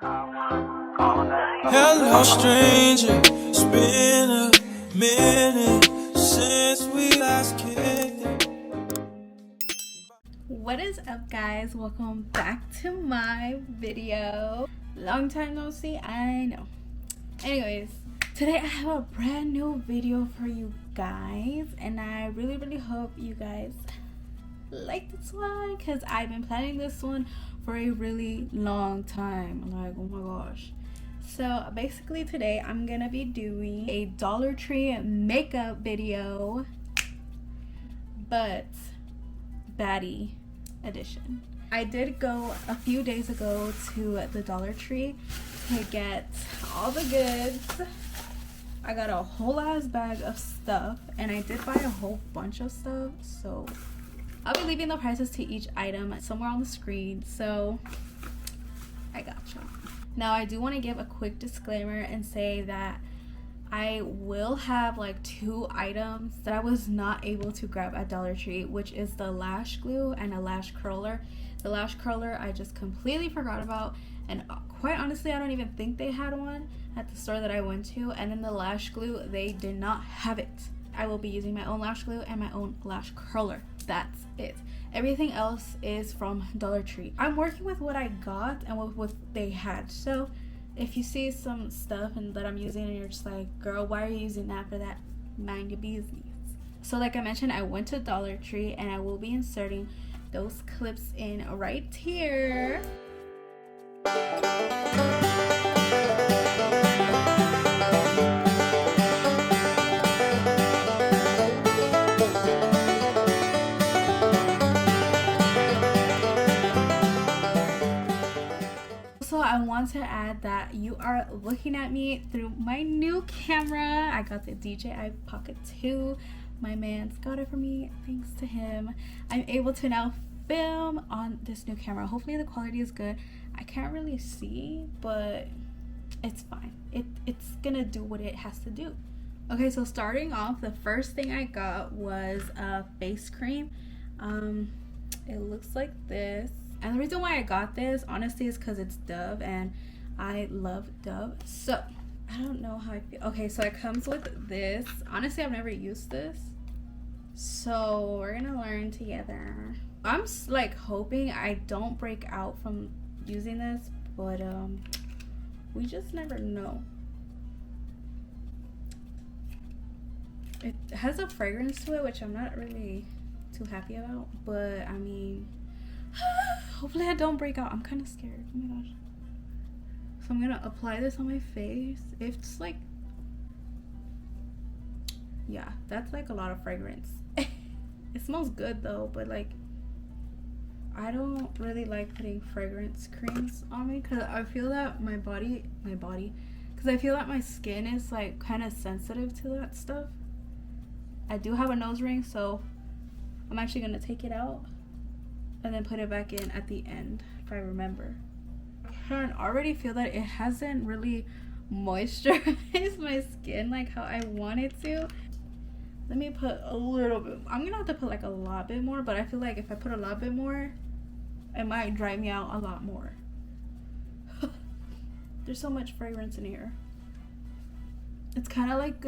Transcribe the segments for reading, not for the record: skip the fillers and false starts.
Hello, stranger. It's been a minute since we last kicked it. What is up, guys? Welcome back to my video. Long time no see, I know. Anyways, today I have a brand new video for you guys, and I really hope you guys like this one because I've been planning this one for a really long time. Like, oh my gosh. So basically today I'm gonna be doing a Dollar Tree makeup video, but baddie edition. I did go a few days ago to the Dollar Tree to get all the goods. I got a whole ass bag of stuff, and I did buy a whole bunch of stuff, so I'll be leaving the prices to each item somewhere on the screen, so I gotcha. Now I do want to give a quick disclaimer and say that I will have like 2 items that I was not able to grab at Dollar Tree, which is the lash glue and a lash curler. The lash curler I just completely forgot about, and quite honestly I don't even think they had one at the store that I went to. And then the lash glue, they did not have it. I will be using my own lash glue and my own lash curler. That's it. Everything else is from Dollar Tree. I'm working with what I got and with what they had. So if you see some stuff and that I'm using and you're just like, girl, why are you using that for that? Mind your business. So like I mentioned, I went to Dollar Tree and I will be inserting those clips in right here. Also, I want to add that you are looking at me through my new camera. I got the DJI Pocket 2. My man's got it for me. Thanks to him, I'm able to now film on this new camera. Hopefully the quality is good. I can't really see, but it's fine. It's gonna do what it has to do. Okay, so starting off, the first thing I got was a face cream. It looks like this. And the reason why I got this, honestly, is because it's Dove, and I love Dove. So, I don't know how I feel. Okay, so it comes with this. Honestly, I've never used this. So, we're gonna learn together. I'm, like, hoping I don't break out from using this, but, we just never know. It has a fragrance to it, which I'm not really too happy about, but, I mean, hopefully I don't break out. I'm kind of scared. Oh my gosh. So I'm gonna apply this on my face. It's like, yeah, that's like a lot of fragrance. It smells good though, but like, I don't really like putting fragrance creams on me because I feel that my body, because I feel that my skin is like kind of sensitive to that stuff. I do have a nose ring, so I'm actually gonna take it out and then put it back in at the end, if I remember. I can already feel that it hasn't really moisturized my skin like how I want it to. Let me put a little bit. I'm gonna have to put like a lot bit more, but I feel like if I put a lot bit more, it might dry me out a lot more. There's so much fragrance in here. It's kind of like,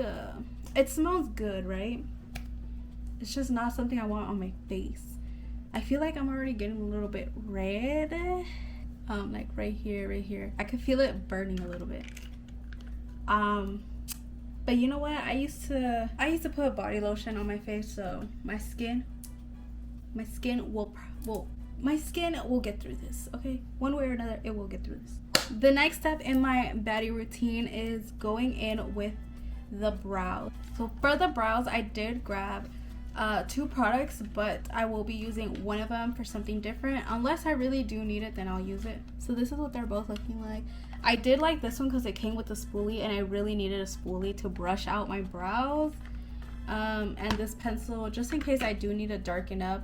it smells good, right? It's just not something I want on my face. I feel like I'm already getting a little bit red, like right here. I can feel it burning a little bit. But you know what? I used to put body lotion on my face, so my skin will get through this. Okay, one way or another, it will get through this. The next step in my baddie routine is going in with the brows. So for the brows, I did grab 2 products, but I will be using one of them for something different. Unless I really do need it, then I'll use it. So this is what they're both looking like. I did like this one because it came with a spoolie, and I really needed a spoolie to brush out my brows. And this pencil, just in case I do need to darken up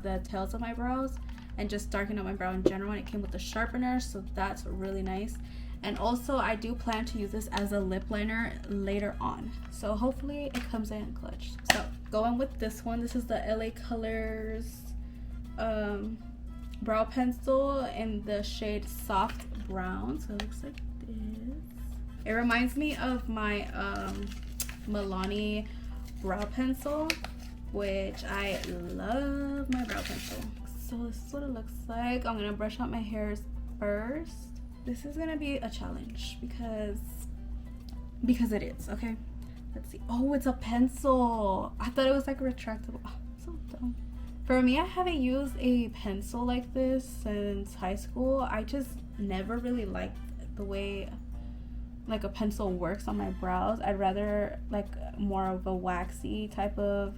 the tails of my brows and just darken up my brow in general. And it came with a sharpener, so that's really nice. And also I do plan to use this as a lip liner later on, so hopefully it comes in clutch. So going with this one, this is the LA Colors brow pencil in the shade Soft brown, so it looks like this. It reminds me of my Milani brow pencil, which I love my brow pencil. So this is what it looks like. I'm gonna brush out my hairs first. This is gonna be a challenge because it is. Okay, let's see. Oh, it's a pencil. I thought it was like a retractable. Oh, so dumb. For me, I haven't used a pencil like this since high school. I just never really liked the way like a pencil works on my brows. I'd rather like more of a waxy type of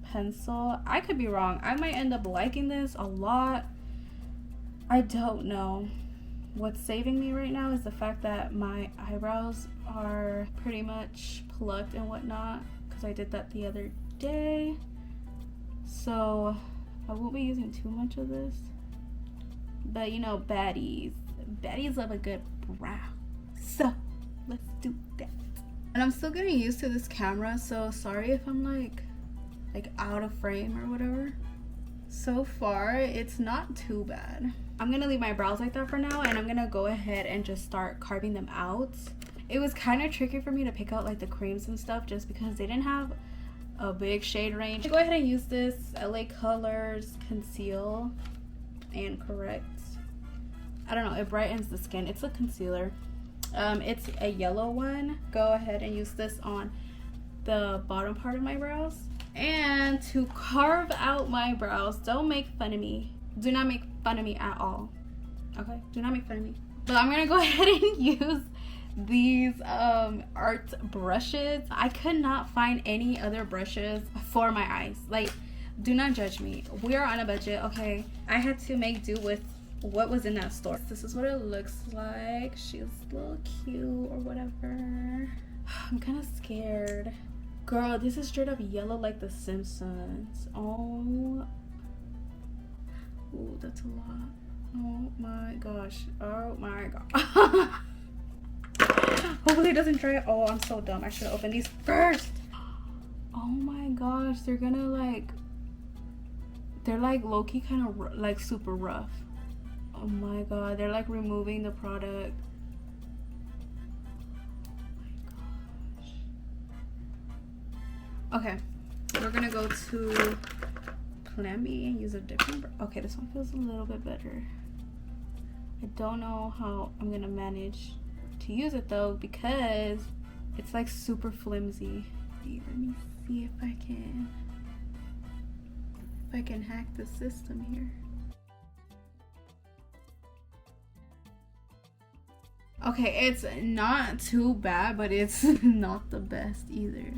pencil. I could be wrong. I might end up liking this a lot. I don't know. What's saving me right now is the fact that my eyebrows are pretty much plucked and whatnot, because I did that the other day. So I won't be using too much of this. But you know, baddies love a good brow. So let's do that. And I'm still getting used to this camera, so sorry if I'm like out of frame or whatever. So far it's not too bad. I'm gonna leave my brows like that for now, and I'm gonna go ahead and just start carving them out. It was kind of tricky for me to pick out like the creams and stuff just because they didn't have a big shade range. Go ahead and use this LA Colors Conceal and Correct. I don't know, it brightens the skin. It's a concealer. It's a yellow one. Go ahead and use this on the bottom part of my brows. And to carve out my brows, don't make fun of me. Do not make fun of me at all. Okay? Do not make fun of me. But I'm gonna go ahead and use these art brushes. I could not find any other brushes for my eyes. Like, do not judge me. We are on a budget, okay? I had to make do with what was in that store. This is what it looks like. She's a little cute or whatever. I'm kind of scared. Girl, this is straight up yellow like the Simpsons. Oh. Ooh, that's a lot. Oh my gosh. Oh my god. Hopefully it doesn't dry. Oh, I'm so dumb. I should have opened these first. Oh my gosh. They're gonna like... They're like low-key kind of like super rough. Oh my god. They're like removing the product. Okay, we're gonna go to Plan B and use a different okay, this one feels a little bit better. I don't know how I'm gonna manage to use it though, because it's like super flimsy. Let me see if I can hack the system here. Okay, it's not too bad, but it's not the best either.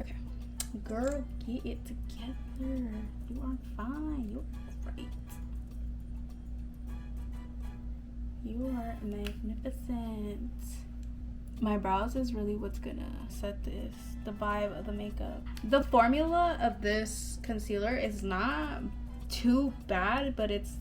Okay, girl, get it together. You are fine. You're great. You are magnificent. My brows is really what's gonna set this, the vibe of the makeup. The formula of this concealer is not too bad, but it's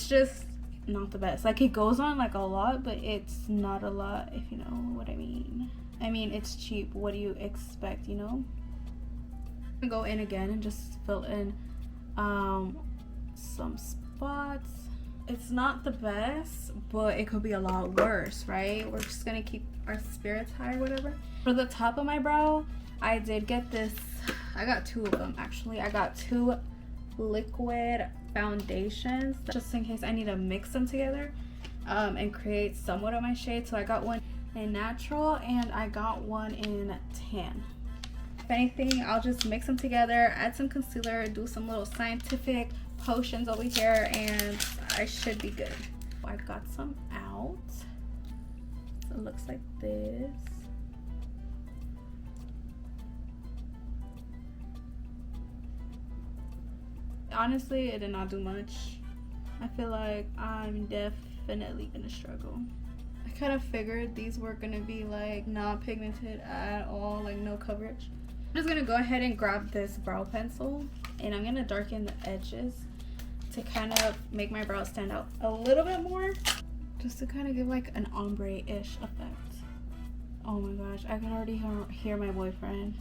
just not the best. Like, it goes on like a lot, but it's not a lot, if you know what I mean. I mean, it's cheap. What do you expect, you know? I'm gonna go in again and just fill in some spots. It's not the best, but it could be a lot worse, right? We're just gonna keep our spirits high or whatever. For the top of my brow, I did get this. I got two of them actually. I got two liquid foundations just in case I need to mix them together and create somewhat of my shade. So I got one in natural and I got one in tan. If anything, I'll just mix them together, add some concealer, do some little scientific potions over here, and I should be good. I got some out. So it looks like this. Honestly, it did not do much. I feel like I'm definitely gonna struggle. I kind of figured these were gonna be like not pigmented at all, like no coverage. I'm just gonna go ahead and grab this brow pencil and I'm gonna darken the edges to kind of make my brows stand out a little bit more, just to kind of give like an ombre-ish effect. Oh my gosh, I can already hear my boyfriend.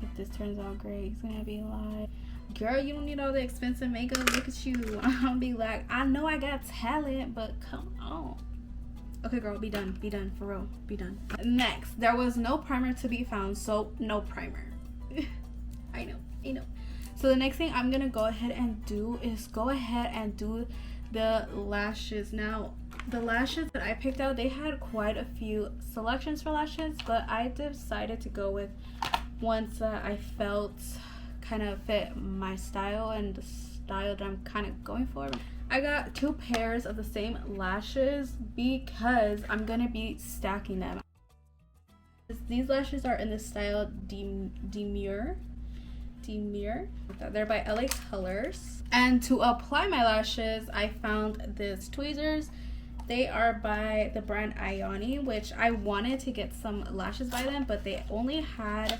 If this turns out great, he's gonna be like, girl, you don't need all the expensive makeup. Look at you. I'll be like, I know I got talent, but come on. Okay, girl, be done. Be done, for real. Be done. Next, there was no primer to be found, so no primer. I know. So the next thing I'm gonna go ahead and do is the lashes. Now, the lashes that I picked out, they had quite a few selections for lashes, but I decided to go with ones that I felt kind of fit my style and the style that I'm kind of going for. I got 2 pairs of the same lashes because I'm gonna be stacking them. These lashes are in the style Demure. They're by LA Colors. And to apply my lashes, I found these tweezers. They are by the brand Ioni, which I wanted to get some lashes by them, but they only had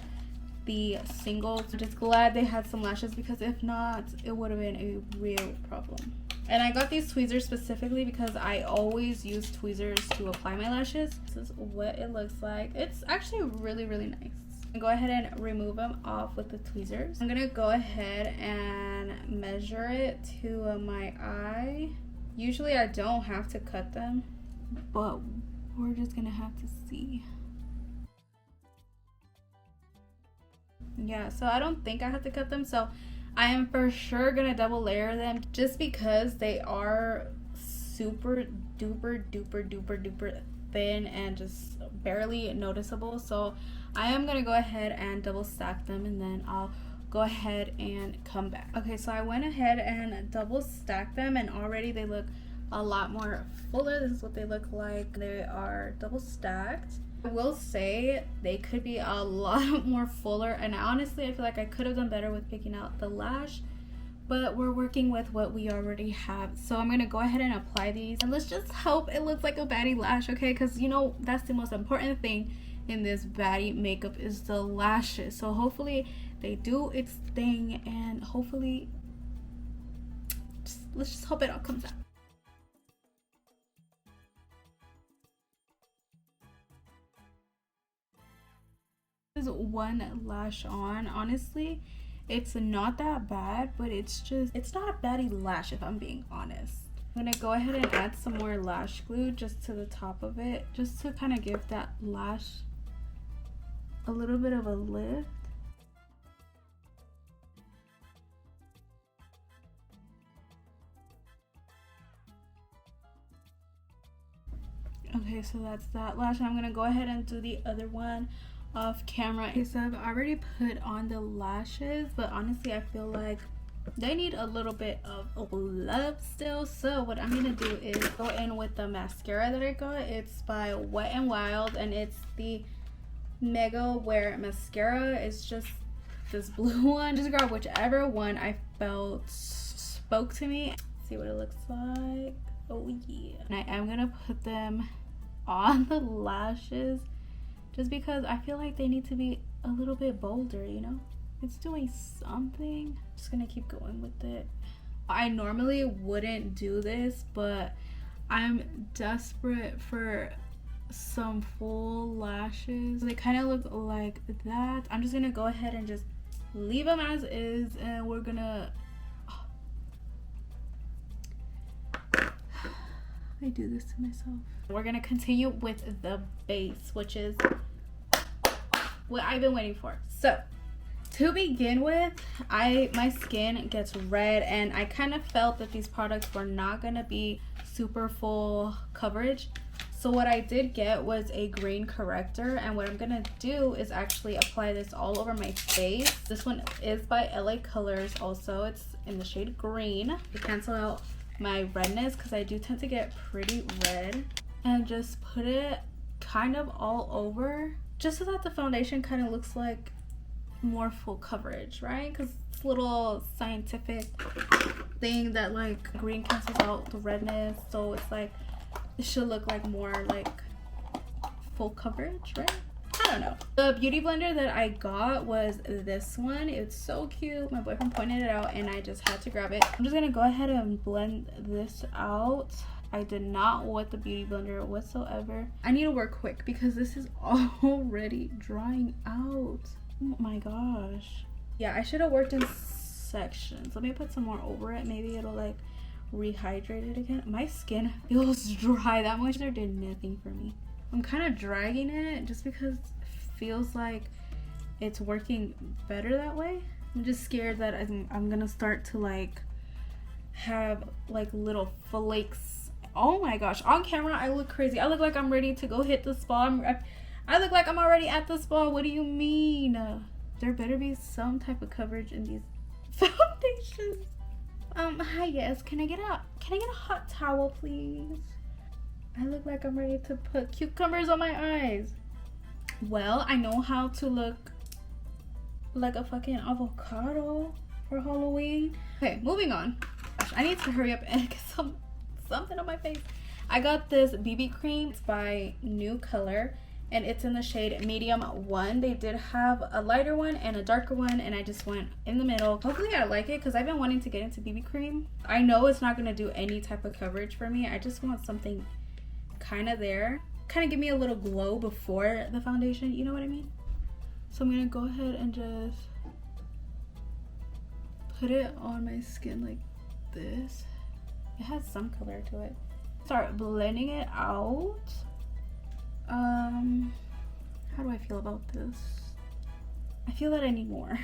the singles. I'm just glad they had some lashes, because if not, it would have been a real problem. And I got these tweezers specifically because I always use tweezers to apply my lashes. This is what it looks like. It's actually really, really nice. Go ahead and remove them off with the tweezers. I'm gonna go ahead and measure it to my eye. Usually I don't have to cut them, but we're just gonna have to see. Yeah, so I don't think I have to cut them, so I am for sure gonna double layer them, just because they are super duper thin and just barely noticeable. So I am gonna go ahead and double stack them, and then I'll go ahead and come back. Okay, so I went ahead and double stacked them, and already they look a lot more fuller. This is what they look like. They are double stacked. I will say they could be a lot more fuller, and honestly I feel like I could have done better with picking out the lash, but we're working with what we already have. So I'm gonna go ahead and apply these, and let's just hope it looks like a baddie lash, okay? Because you know that's the most important thing in this baddie makeup is the lashes. So hopefully they do its thing, and hopefully let's just hope it all comes out. This is one lash on. Honestly, it's not that bad, but it's not a baddie lash if I'm being honest. I'm gonna go ahead and add some more lash glue just to the top of it, just to kind of give that lash a little bit of a lift. Okay, so that's that lash. I'm gonna go ahead and do the other one off camera. Okay, so I've already put on the lashes, but honestly I feel like they need a little bit of love still. So what I'm gonna do is go in with the mascara that I got. It's by Wet n Wild, and it's the Mega Wear mascara. It's just this blue one. Just grab whichever one I felt spoke to me. See what it looks like. Oh yeah. And I am gonna put them on the lashes, just because I feel like they need to be a little bit bolder, you know? It's doing something. Just gonna keep going with it. I normally wouldn't do this, but I'm desperate for some full lashes. They kind of look like that. I'm just gonna go ahead and just leave them as is, and we're gonna I do this to myself. We're gonna continue with the base, which is what I've been waiting for. So to begin with, my skin gets red, and I kind of felt that these products were not gonna be super full coverage. So what I did get was a green corrector, and what I'm gonna do is actually apply this all over my face. This one is by LA Colors also. It's in the shade green to cancel out my redness, because I do tend to get pretty red. And just put it kind of all over, just so that the foundation kind of looks like more full coverage, right? Because it's a little scientific thing that like green cancels out the redness, so it's like it should look like more like full coverage, right? I don't know. The beauty blender that I got was this one. It's so cute. My boyfriend pointed it out and I just had to grab it. I'm just gonna go ahead and blend this out. I did not want the beauty blender whatsoever. I need to work quick because this is already drying out. Oh my gosh. Yeah, I should have worked in sections. Let me put some more over it. Maybe it'll like rehydrate it again. My skin feels dry. That moisturizer did nothing for me. I'm kind of dragging it just because it feels like it's working better that way. I'm just scared that I'm gonna start to like have like little flakes. Oh my gosh, on camera I look crazy. I look like I'm ready to go hit the spa. I look like I'm already at the spa. What do you mean? There better be some type of coverage in these foundations. Hi, yes, can I get a hot towel, please? I look like I'm ready to put cucumbers on my eyes. Well, I know how to look like a fucking avocado for Halloween. Okay, moving on. Gosh, I need to hurry up and get something on my face. I got this BB cream. It's by New Color and it's in the shade medium 1. They did have a lighter one and a darker one, and I just went in the middle. Hopefully I like it because I've been wanting to get into BB cream. I know it's not going to do any type of coverage for me. I just want something kind of there, kind of give me a little glow before the foundation, you know what I mean? So I'm gonna go ahead and just put it on my skin like this. It has some color to it. Start blending it out. How do I feel about this? I feel that I need more.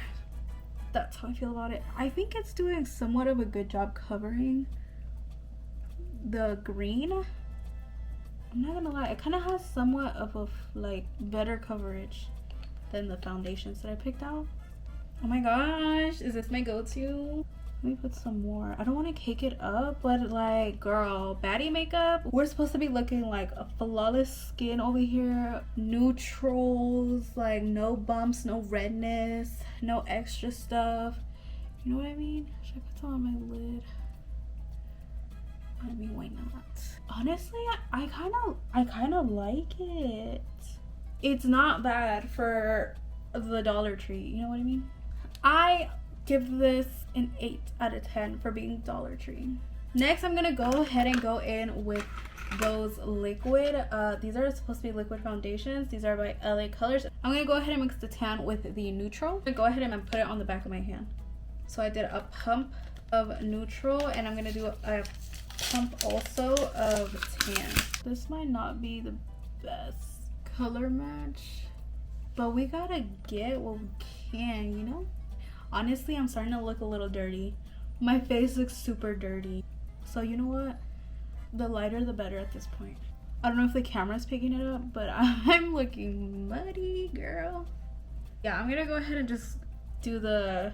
That's how I feel about it. I think it's doing somewhat of a good job covering the green. I'm not gonna lie, it kind of has somewhat of a like better coverage than the foundations that I picked out. Oh my gosh, is this my go-to? Let me put some more. I don't want to cake it up, but like, girl, baddie makeup, we're supposed to be looking like a flawless skin over here. Neutrals, like no bumps, no redness, no extra stuff. You know what I mean? Should I put some on my lid? I mean, why not? Honestly, I kind of like it. It's not bad for the Dollar Tree, you know what I mean? I give this an 8 out of 10 for being Dollar Tree. Next, I'm gonna go ahead and go in with those liquid. These are supposed to be liquid foundations. These are by LA Colors. I'm gonna go ahead and mix the tan with the neutral. I'm gonna go ahead and put it on the back of my hand. So I did a pump of neutral, and I'm gonna do a pump also of tan. This might not be the best color match, but we gotta get what we can, you know? Honestly, I'm starting to look a little dirty. My face looks super dirty. So you know what? The lighter the better at this point. I don't know if the camera's picking it up, but I'm looking muddy, girl. Yeah, I'm gonna go ahead and just do the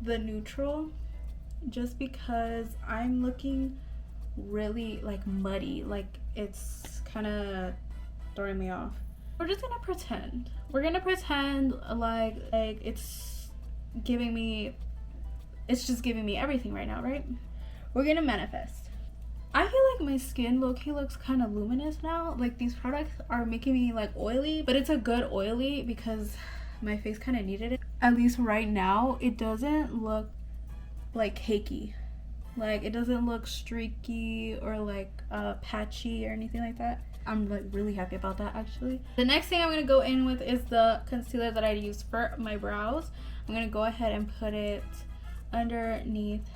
neutral just because I'm looking really like muddy, like it's kind of throwing me off. We're just gonna pretend. We're gonna pretend like it's just giving me everything right now, right? We're gonna manifest. I feel like my skin low-key looks kind of luminous now. Like these products are making me like oily, but it's a good oily because my face kind of needed it. At least right now, it doesn't look like cakey. Like it doesn't look streaky or like patchy or anything like that. I'm like really happy about that actually. The next thing I'm gonna go in with is the concealer that I use for my brows. I'm gonna go ahead and put it underneath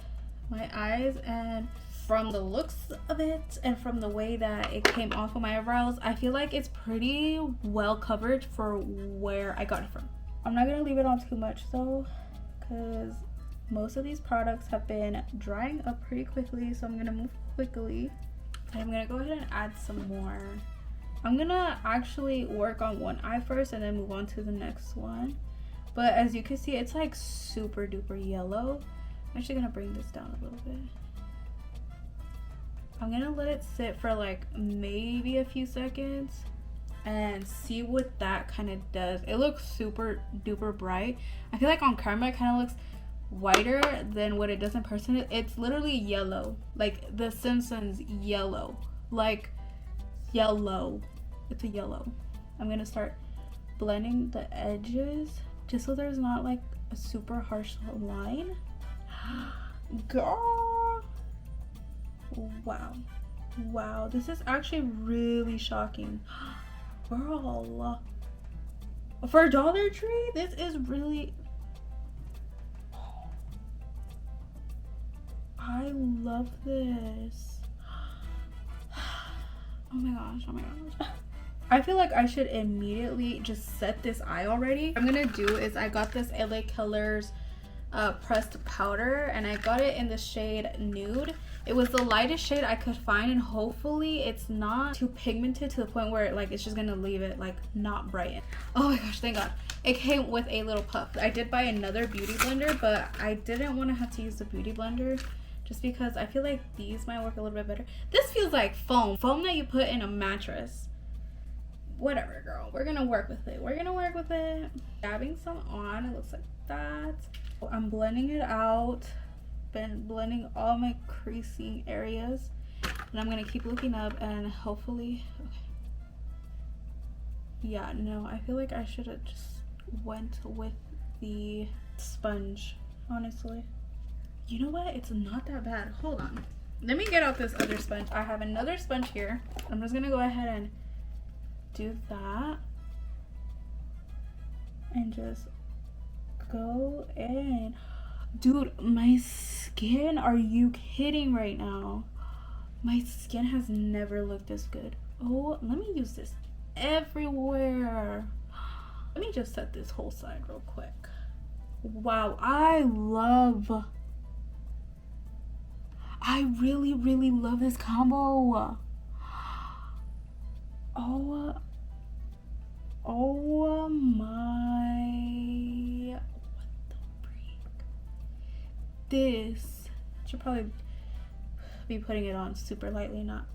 my eyes, and from the looks of it and from the way that it came off of my eyebrows, I feel like it's pretty well covered for where I got it from. I'm not gonna leave it on too much though, because most of these products have been drying up pretty quickly, so I'm gonna move quickly. And I'm gonna go ahead and add some more. I'm gonna actually work on one eye first and then move on to the next one. But as you can see, it's like super duper yellow. I'm actually gonna bring this down a little bit. I'm gonna let it sit for like maybe a few seconds and see what that kind of does. It looks super duper bright. I feel like on camera it kind of looks whiter than what it does in person. It's literally yellow, like the Simpsons yellow, like yellow. It's a yellow. I'm gonna start blending the edges just so there's not like a super harsh line. Girl, wow, this is actually really shocking. Girl, for Dollar Tree, this is really, I love this. Oh my gosh, oh my gosh. I feel like I should immediately just set this eye already. What I'm gonna do is I got this LA Colors pressed powder, and I got it in the shade Nude. It was the lightest shade I could find, and hopefully it's not too pigmented to the point where like it's just gonna leave it like not brighten. Oh my gosh, thank God. It came with a little puff. I did buy another beauty blender, but I didn't want to have to use the beauty blender just because I feel like these might work a little bit better. This feels like foam that you put in a mattress. Whatever, girl, we're gonna work with it. We're gonna work with it. Dabbing some on, it looks like that. I'm blending it out. Been blending all my creasing areas, and I'm gonna keep looking up and hopefully, okay. Yeah, no, I feel like I should have just went with the sponge, honestly. You know what, it's not that bad. Hold on, let me get out this other sponge. I have another sponge here. I'm just gonna go ahead and do that and just go in. Dude, my skin, are you kidding right now? My skin has never looked this good. Oh, let me use this everywhere. Let me just set this whole side real quick. Wow, I really love this combo. Oh my, what the freak. This should probably be putting it on super lightly, not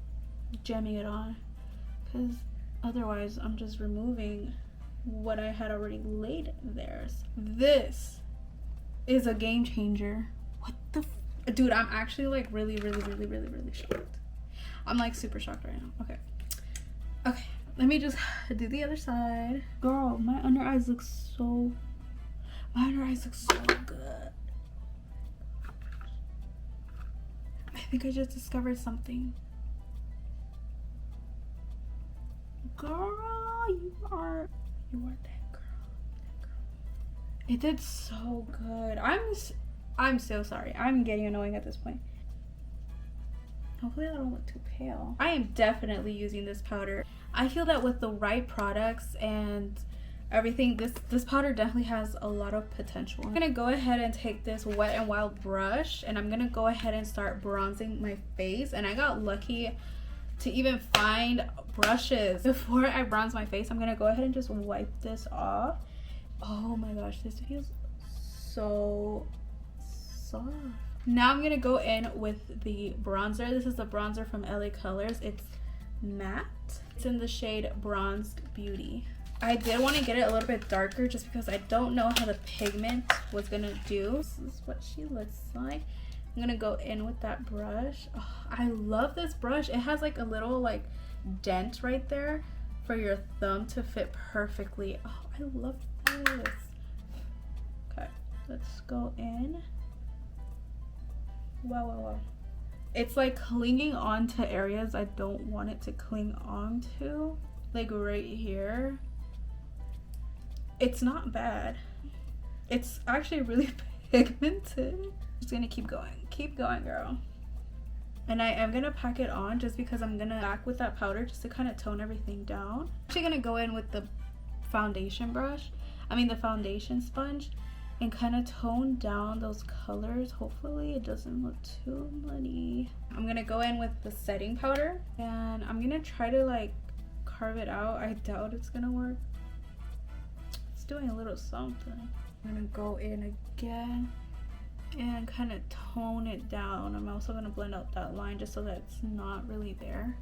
jamming it on, because otherwise I'm just removing what I had already laid there. This is a game changer. What the dude, I'm actually like really shocked. I'm like super shocked right now. Okay, let me just do the other side. Girl, my under eyes look so good. I think I just discovered something. Girl, you are that girl. It did so good. I'm so sorry. I'm getting annoying at this point. Hopefully I don't look too pale. I am definitely using this powder. I feel that with the right products and everything, this powder definitely has a lot of potential. I'm gonna go ahead and take this Wet n Wild brush, and I'm gonna go ahead and start bronzing my face. And I got lucky to even find brushes. Before I bronze my face, I'm gonna go ahead and just wipe this off. Oh my gosh, this feels so soft. Now I'm gonna go in with the bronzer. This is the bronzer from LA Colors. It's matte. It's in the shade Bronzed Beauty. I did want to get it a little bit darker just because I don't know how the pigment was gonna do. This is what she looks like. I'm gonna go in with that brush. Oh, I love this brush. It has like a little like dent right there for your thumb to fit perfectly. Oh, I love this. Okay, let's go in. Wow. It's like clinging on to areas I don't want it to cling on to. Like right here. It's not bad. It's actually really pigmented. Just gonna keep going, girl. And I am gonna pack it on just because I'm gonna back with that powder just to kind of tone everything down. I'm actually gonna go in with the foundation the foundation sponge, and kind of tone down those colors. Hopefully it doesn't look too muddy. I'm gonna go in with the setting powder, and I'm gonna try to like carve it out. I doubt it's gonna work. It's doing a little something. I'm gonna go in again and kind of tone it down. I'm also gonna blend out that line just so that it's not really there.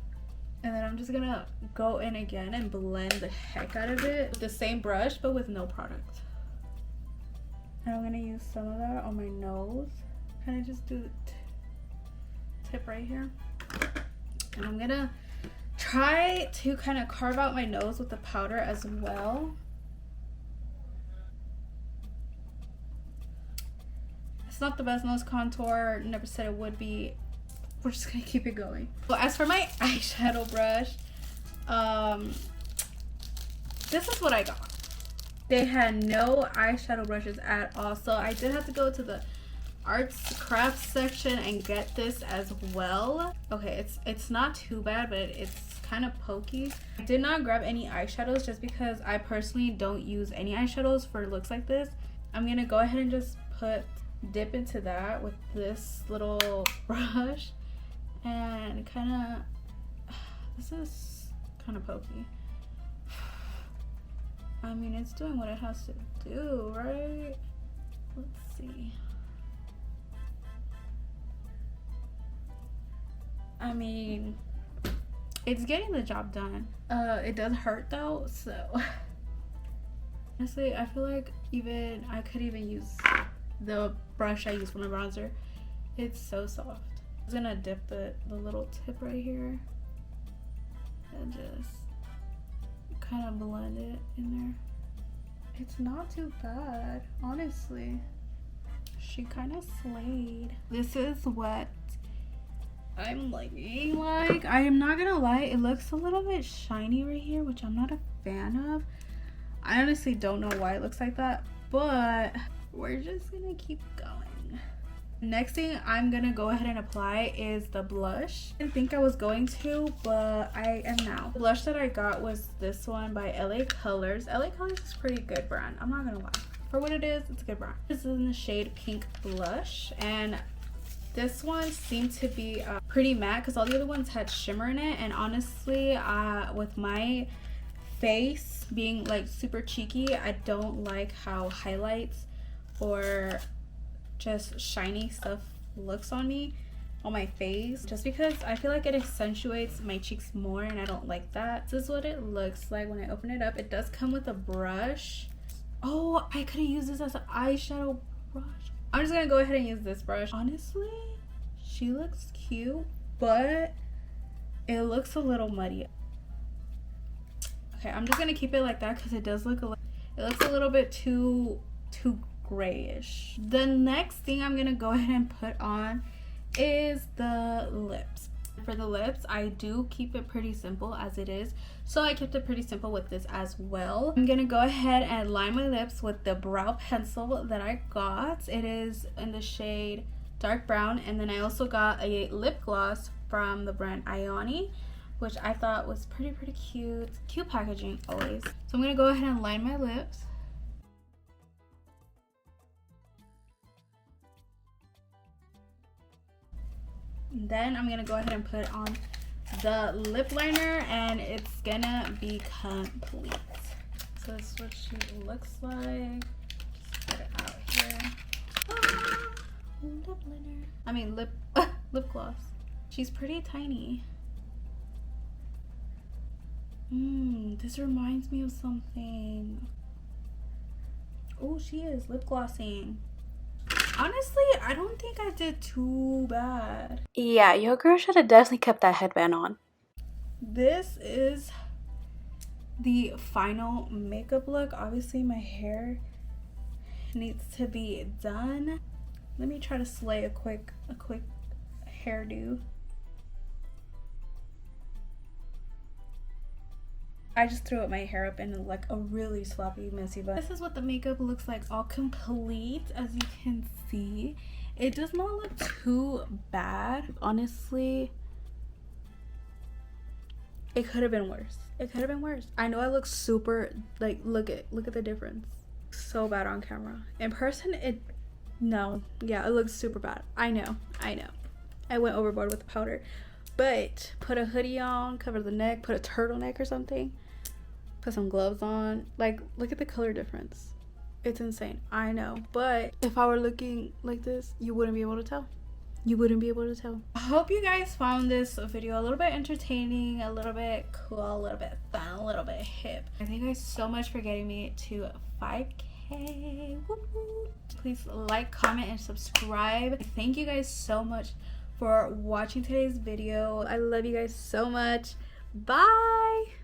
And then I'm just gonna go in again and blend the heck out of it with the same brush but with no product. And I'm gonna use some of that on my nose. Kind of just do the tip right here. And I'm gonna try to kind of carve out my nose with the powder as well. It's not the best nose contour. Never said it would be. We're just gonna keep it going. Well, as for my eyeshadow brush, this is what I got. They had no eyeshadow brushes at all, so I did have to go to the arts crafts section and get this as well. Okay, it's not too bad, but it's kind of pokey. I did not grab any eyeshadows just because I personally don't use any eyeshadows for looks like this. I'm gonna go ahead and just dip into that with this little brush and kind of, this is kind of pokey. I mean, it's doing what it has to do, right? Let's see. I mean, it's getting the job done. It does hurt though, so honestly, I feel like I could even use the brush I use for my bronzer. It's so soft. I'm gonna dip the little tip right here and just kind of blend it in there. It's not too bad, honestly. She kind of slayed. This is what I'm liking. Like, I am not gonna lie, it looks a little bit shiny right here, which I'm not a fan of. I honestly don't know why it looks like that, but we're just gonna keep going. Next thing I'm gonna go ahead and apply is the blush. I didn't think I was going to, but I am now. The blush that I got was this one by LA Colors. LA Colors is a pretty good brand, I'm not gonna lie. For what it is, it's a good brand. This is in the shade Pink Blush, and this one seemed to be pretty matte because all the other ones had shimmer in it. And honestly, with my face being like super cheeky, I don't like how highlights or just shiny stuff looks on me, on my face, just because I feel like it accentuates my cheeks more and I don't like that. This is what it looks like when I open it up. It does come with a brush. Oh, I could have used this as an eyeshadow brush. I'm just gonna go ahead and use this brush. Honestly, she looks cute, but it looks a little muddy. Okay, I'm just gonna keep it like that because it does look it looks a little bit too grayish. The next thing I'm gonna go ahead and put on is the lips. For the lips, I do keep it pretty simple as it is, so I kept it pretty simple with this as well. I'm gonna go ahead and line my lips with the brow pencil that I got. It is in the shade dark brown, and then I also got a lip gloss from the brand Ioni, which I thought was pretty cute. Cute packaging always. So I'm gonna go ahead and line my lips. And then I'm gonna go ahead and put on the lip liner, and it's gonna be complete. So this is what she looks like. Just put it out here. Lip liner. I mean lip gloss. She's pretty tiny. This reminds me of something. Oh, she is lip glossing. Honestly, I don't think I did too bad. Yeah, your girl should have definitely kept that headband on. This is the final makeup look. Obviously, my hair needs to be done. Let me try to slay a quick hairdo. I just threw my hair up in like a really sloppy, messy bun. This is what the makeup looks like all complete. As you can see, it does not look too bad. Honestly, it could have been worse. It could have been worse. I know I look super, like, look at the difference. So bad on camera. In person, it looks super bad. I know. I went overboard with the powder. But put a hoodie on, cover the neck, put a turtleneck or something, put some gloves on. Like, look at the color difference. It's insane. I know. But if I were looking like this, you wouldn't be able to tell. You wouldn't be able to tell. I hope you guys found this video a little bit entertaining, a little bit cool, a little bit fun, a little bit hip. Thank you guys so much for getting me to 5K. Woo-hoo. Please like, comment, and subscribe. Thank you guys so much for watching today's video. I love you guys so much. Bye.